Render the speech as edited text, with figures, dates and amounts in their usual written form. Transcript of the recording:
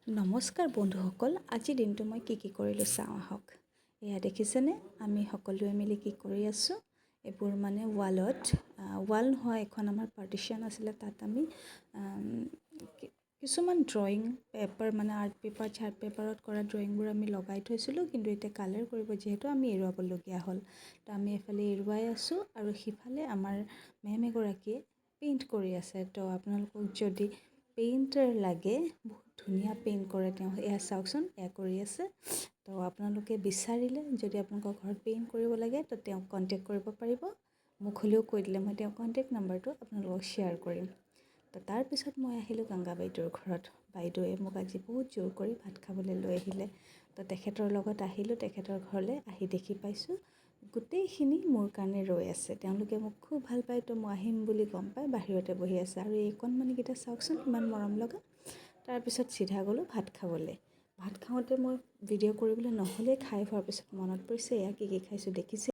নমস্কাৰ বন্ধুসকল, আজিৰ দিনটো মই কি কৰিলোঁ চাওঁ আহক। এয়া দেখিছেনে, আমি সকলোৱে মিলি কি কৰি আছোঁ। এইবোৰ মানে ৱাল নহয়, এখন আমাৰ পাৰ্টিশ্যন আছিলে, তাত আমি কিছুমান ড্ৰয়িং পেপাৰ মানে আৰ্ট পেপাৰ চাৰ্ট পেপাৰত কৰা ড্ৰয়িংবোৰ আমি লগাই থৈছিলোঁ, কিন্তু এতিয়া কালাৰ কৰিব যিহেতু আমি এৰুৱাবলগীয়া হ'ল। তো আমি এফালে এৰুৱাই আছোঁ আৰু সিফালে আমাৰ মেম এগৰাকীয়ে পেইণ্ট কৰি আছে। তো আপোনালোকক যদি পেইণ্টাৰ লাগে, বহুত ধুনীয়া পেইণ্ট কৰে তেওঁ। এয়া চাওকচোন, এয়া কৰি আছে। তো আপোনালোকে বিচাৰিলে যদি আপোনালোকৰ ঘৰত পেইণ্ট কৰিব লাগে তো তেওঁক কণ্টেক্ট কৰিব পাৰিব। মোক হ'লেও কৈ দিলে মই তেওঁৰ কণ্টেক্ট নাম্বাৰটো আপোনালোকক শ্বেয়াৰ কৰিম। তো তাৰপিছত মই আহিলোঁ গংগা বাইদেউৰ ঘৰত। বাইদেৱে মোক আজি বহুত জোৰ কৰি ভাত খাবলৈ লৈ আহিলে। তো তেখেতৰ লগত আহিলোঁ, তেখেতৰ ঘৰলৈ আহি দেখি পাইছোঁ গোটেইখিনি মোৰ কাৰণে ৰৈ আছে। তেওঁলোকে মোক খুব ভাল পায়, তো মই আহিম বুলি গম পাই বাহিৰতে বহি আছে। আৰু এই কণমানিকেইটা চাওকচোন ইমান মৰম লগা। তাৰপিছত চিধা গ'লোঁ ভাত খাবলৈ। ভাত খাওঁতে মই ভিডিঅ' কৰিবলৈ নহ'লেই, খাই হোৱাৰ পিছত মনত পৰিছে এয়া কি খাইছোঁ দেখিছে।